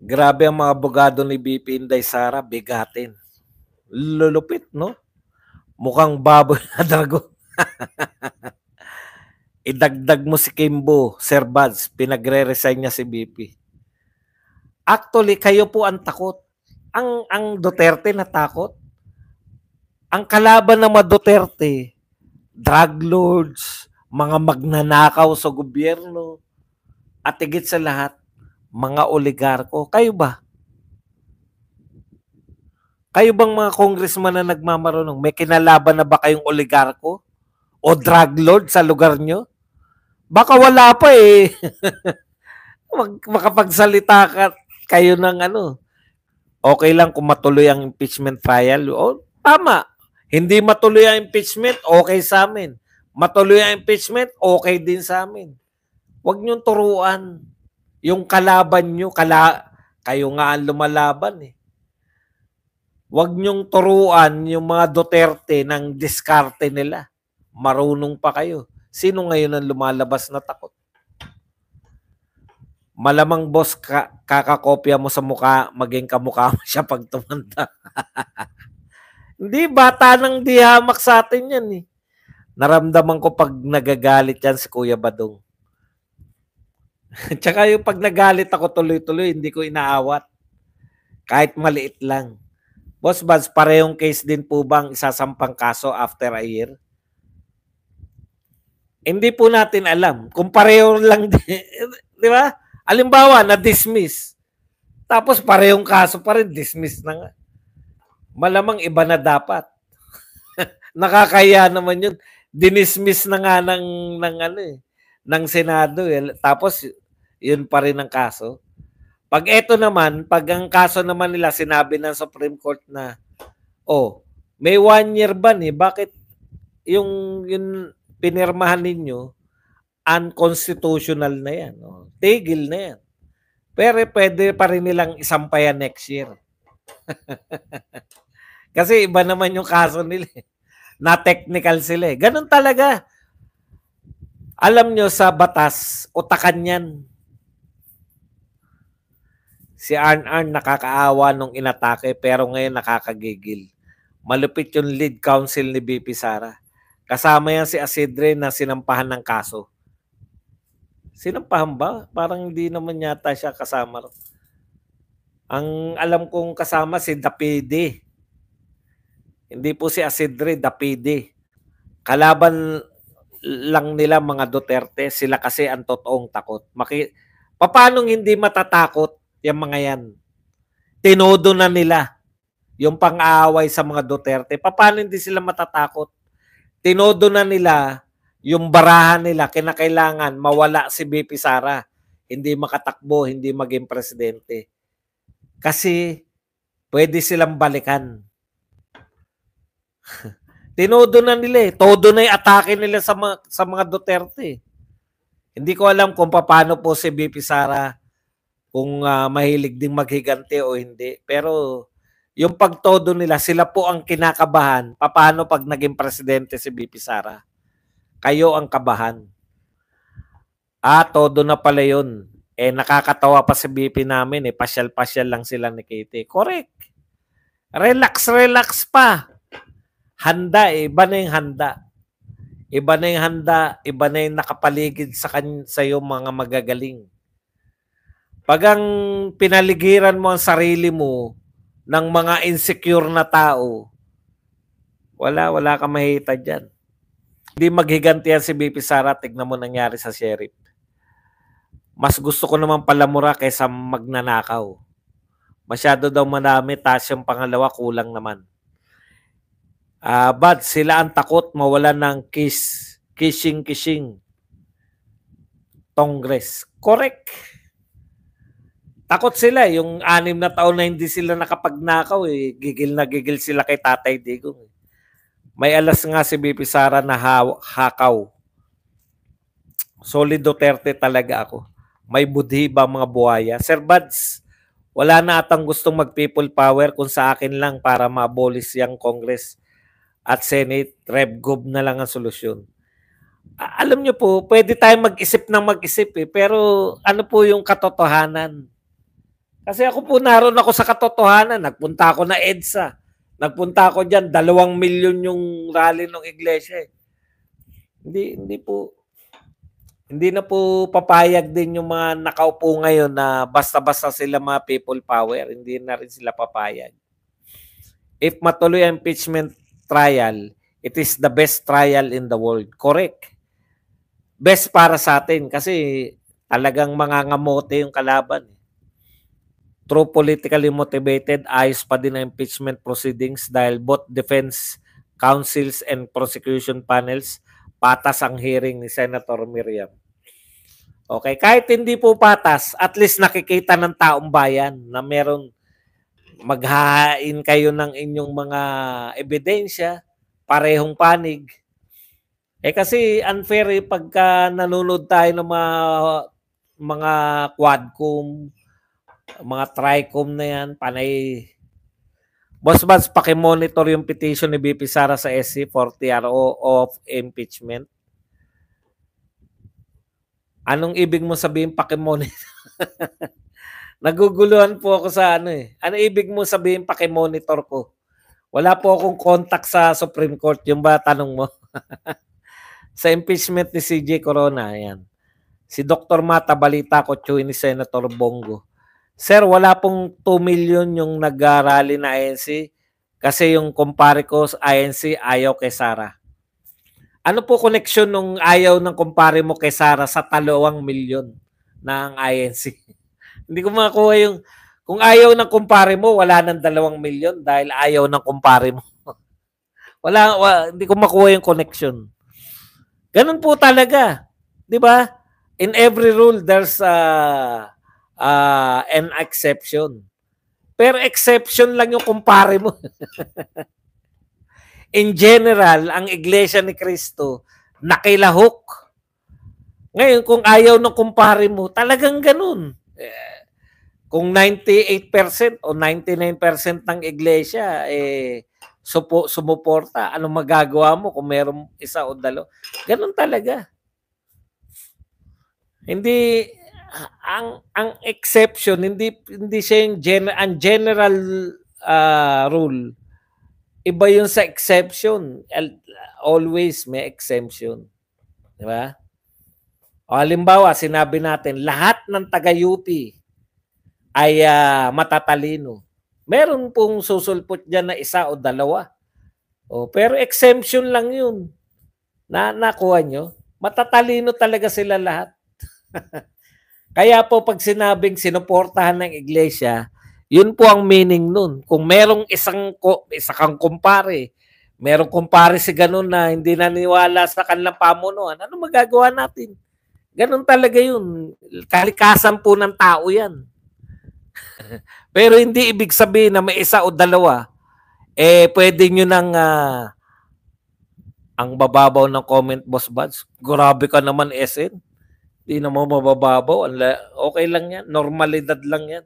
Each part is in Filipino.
Grabe ang mga abogado ni BP Inday Sara, bigatin. Lulupit, no? Mukhang baboy na dragon. Idagdag mo si Kimbo, Sir Buds, pinagre-resign niya si BP. Actually, kayo po ang takot. Ang Duterte natakot. Ang kalaban ng mga Duterte, drug lords, mga magnanakaw sa gobyerno, at higit sa lahat, mga oligarko. Kayo ba? Kayo bang mga congressman na nagmamarunong, may kinalaban na ba kayong oligarko o drug lord sa lugar nyo? Baka wala pa eh. Makapagsalita kayo ng ano. Okay lang kung matuloy ang impeachment trial. O, tama. Hindi matuloy ang impeachment, okay sa amin. Matuloy ang impeachment, okay din sa amin. Huwag niyong turuan. Yung kalaban nyo, kayo nga ang lumalaban eh. Huwag niyong turuan yung mga Duterte ng diskarte nila. Marunong pa kayo. Sino ngayon ang lumalabas na takot? Malamang boss, kakakopya mo sa mukha, maging kamukha mo siya pag tumanda. Hindi, bata nang di hamak sa atin yan eh. Naramdaman ko pag nagagalit yan si Kuya Badong. Tsaka yung pag nagalit ako tuloy-tuloy, hindi ko inaawat. Kahit maliit lang. Boss Buds, parehong case din po bang isasampang kaso after a year? Hindi po natin alam. Kung pareho lang, di ba? Alimbawa, na-dismiss. Tapos parehong kaso pa rin, dismiss na nga. Malamang iba na dapat. Nakakaya naman yun. Dinismiss na nga ng ano eh, ng Senado eh. Tapos yun pa rin ang kaso. Pag eto naman, pag ang kaso naman nila sinabi ng Supreme Court na may 1 year ban eh, bakit yung pinirmahan ninyo unconstitutional na yan. Tigil na yan. Pero pwede pa rin nilang isampayan next year. Kasi iba naman yung kaso nila. Na technical sila eh. Ganun talaga. Alam nyo sa batas, utakan yan. Si Arn nakakaawa nung inatake pero ngayon nakakagigil. Malupit yung lead counsel ni BP Sara. Kasama yan si Asidre na sinampahan ng kaso. Sinampahan ba? Parang hindi naman yata siya kasama. Ang alam kong kasama si Dapide. Hindi po si Asidre, Dapide. Kalaban lang nila mga Duterte, sila kasi ang totoong takot. Paano hindi matatakot yung mga yan? Tinodo na nila yung pang-aaway sa mga Duterte. Paano hindi sila matatakot? Tinodo na nila yung barahan nila, kinakailangan mawala si BP Sara. Hindi makatakbo, hindi maging presidente. Kasi pwede silang balikan. Tinodo na nila eh. Todo na yung atake nila sa mga Duterte. Hindi ko alam kung paano po si BP Sara kung mahilig ding maghiganti o hindi. Pero yung pagtodo nila, sila po ang kinakabahan. Paano pag naging presidente si BP Sara? Kayo ang kabahan. Todo na pala yun. Nakakatawa pa si BP namin eh. Pasyal-pasyal lang sila ni Katie. Correct. Relax pa. Handa eh. Iba na yung handa. Iba na yung handa. Iba na yung nakapaligid sa iyo mga magagaling. Pag ang pinaligiran mo ang sarili mo ng mga insecure na tao, wala ka mahita dyan. Hindi maghigantihan si BP Sara, tignan mo nangyari sa sheriff. Mas gusto ko naman palamura kaysa magnanakaw. Masyado daw marami, taas yung pangalawa, kulang naman. But sila ang takot mawala ng kissing Congress. Correct. Takot sila. Yung 6 na taon na hindi sila nakapagnakaw eh. Gigil na gigil sila kay Tatay Digong. May alas nga si BP Sara na hakaw. Solid Duterte talaga ako. May budhi ba mga buhaya? Sir Buds, wala na atang gustong mag-people power kung sa akin lang para ma-abolish yung Congress at Senate. Revgov na lang ang solusyon. Alam nyo po, pwede tayong mag-isip ng mag-isip eh. Pero ano po yung katotohanan? Kasi ako po naroon ako sa katotohanan. Nagpunta ako na EDSA. Nagpunta ako diyan, 2 milyon yung rally ng iglesia. Hindi po, hindi na po papayag din yung mga nakaupo ngayon na basta-basta sila mga people power. Hindi na rin sila papayag. If matuloy ang impeachment trial, it is the best trial in the world. Correct. Best para sa atin kasi talagang mangangamote yung kalaban. True politically motivated, ayos pa din ang impeachment proceedings dahil both defense counsels and prosecution panels patas ang hearing ni Senator Miriam. Okay, kahit hindi po patas, at least nakikita ng taong bayan na meron maghahain kayo ng inyong mga ebidensya, parehong panig. Kasi unfair pagka nanonood tayo ng mga quadcom, mga tricom na yan, panay. Boss Bats, pakimonitor yung petition ni BP Sara sa SC for TRO of impeachment. Anong ibig mo sabihin pakimonitor? Naguguluhan po ako sa ano eh. Ano ibig mo sabihin pakimonitor ko? Wala po akong contact sa Supreme Court. Yung ba tanong mo? Sa impeachment ni CJ Corona, ayan. Si Dr. Mata, balita ko, chuy ni Senator Bongo. Sir, wala pong 2 million yung nag-rally na INC kasi yung kumpare ko sa INC ayaw kay Sara. Ano po connection nung ayaw ng kumpare mo kay Sara sa 2 milyon ng INC? Hindi ko makuha yung, kung ayaw ng kumpare mo, wala ng 2 milyon dahil ayaw ng kumpare mo. Hindi ko makuha yung connection. Ganun po talaga. Di ba? In every rule, there's an exception. Pero exception lang yung kumpare mo. In general, ang Iglesia ni Cristo, nakilahok. Ngayon, kung ayaw ng kumpare mo, talagang ganun. Kung 98% o 99% ng Iglesia, sumuporta, anong magagawa mo kung meron isa o dalawa? Ganun talaga. Hindi ang exception, hindi siya yung general rule. Iba yun sa exception. Always may exemption. Di ba? O halimbawa, sinabi natin, lahat ng taga-UP ay matatalino. Meron pong susulpot dyan na isa o dalawa. Pero exemption lang yun. Nakuha nyo? Matatalino talaga sila lahat. Kaya po pag sinabing sinuportahan ng iglesia, yun po ang meaning nun. Kung merong isa kang kumpare, merong kumpare si ganun na hindi naniwala sa kanilang pamunuan, ano magagawa natin? Ganun talaga yun. Kalikasan po ng tao yan. Pero hindi ibig sabihin na may isa o dalawa, pwede nyo nang ang bababaw ng comment, Boss Buds. Grabe ka naman, SN. Hindi naman mabababaw. Okay lang yan. Normalidad lang yan.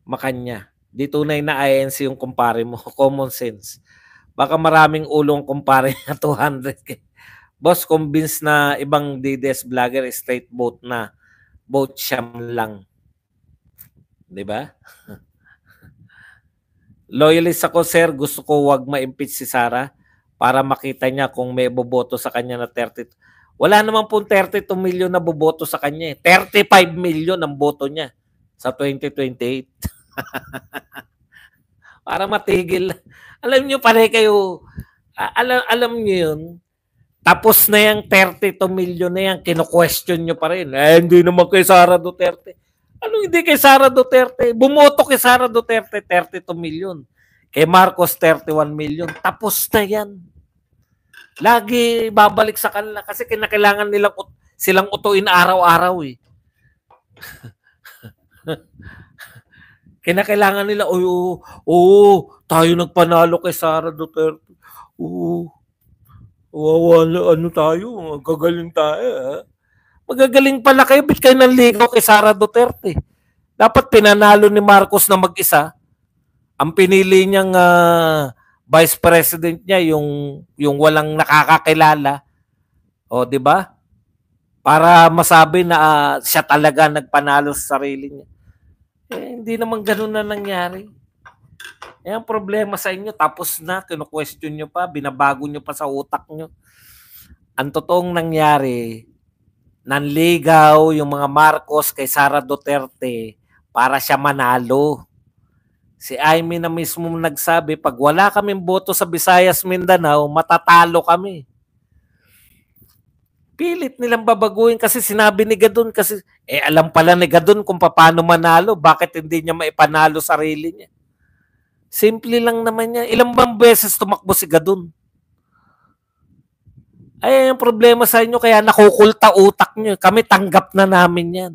Makanya. Di tunay na INC yung kumpare mo. Common sense. Baka maraming ulong kumpare na 200k. Boss, convinced na ibang DDS vlogger straight vote na. Vote siyam lang. Diba? Loyalist ako, sir. Gusto ko wag ma-impeach si Sara para makita niya kung may boboto sa kanya na 30. Wala naman pong 32 million na boboto sa kanya. 35 million ang boto niya sa 2028. Para matigil. Alam niyo, pare kayo, alam niyo yun, tapos na yung 32 million na yan, kino-question niyo pa rin. Hindi naman kay Sara Duterte. Ano hindi kay Sara Duterte? Bumoto kay Sara Duterte, 32 million. Kay Marcos, 31 million. Tapos na yan. Lagi babalik sa kanila kasi kinakailangan silang utuin araw-araw eh. Kinakailangan nila, tayo nagpanalo kay Sara Duterte. Ano tayo? Gagaling tayo. Magagaling pala kayo, bit kayo nanligaw kay Sara Duterte. Dapat pinanalo ni Marcos na mag-isa. Ang pinili niyang vice president niya yung walang nakakakilala. O, di ba? para masabi na siya talaga nagpanalo sa sarili niya. Hindi naman ganun na nangyari. Ang problema sa inyo, tapos na, kinu-question nyo pa, binabago nyo pa sa utak nyo. Ang totoong nangyari, nanligaw yung mga Marcos kay Sara Duterte para siya manalo. Si Amy na mismo nagsabi, pag wala kaming boto sa Visayas, Mindanao, matatalo kami. Pilit nilang babaguhin kasi sinabi ni Gadon kasi alam pala ni Gadon kung paano manalo, bakit hindi niya maipanalo sarili niya. Simple lang naman yan. Ilang bang beses tumakbo si Gadon? Ay, ang problema sa inyo, kaya nakukulta utak nyo. Kami tanggap na namin yan.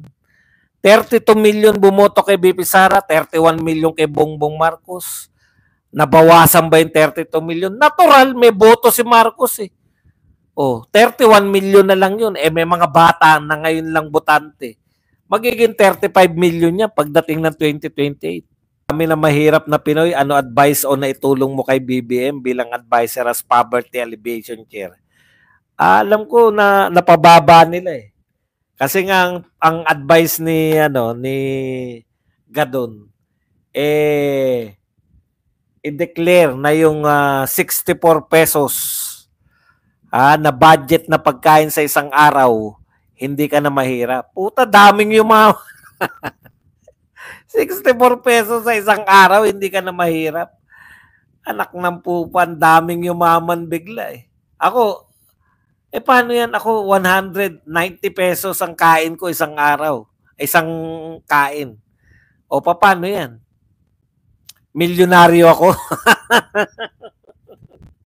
32 million bumoto kay BP Sara, 31 million kay Bongbong Marcos. Nabawasan ba yung 32 million? Natural, may boto si Marcos eh. 31 million na lang yun. May mga bata na ngayon lang botante. Magiging 35 million yan pagdating ng 2028. Kami na mahirap na Pinoy, ano advice o naitulong mo kay BBM bilang advisor as Poverty Alleviation Chair? Alam ko na napababa nila eh. Kasi nga ang advice ni Gadon i-declare na yung 64 pesos na budget na pagkain sa isang araw, hindi ka na mahirap. Puta, daming yung mga 64 pesos sa isang araw, hindi ka na mahirap. Anak ng pupan, daming yumaman bigla eh. Ako, paano yan? Ako, 190 pesos ang kain ko isang araw. Isang kain. Paano yan? Milyonaryo ako.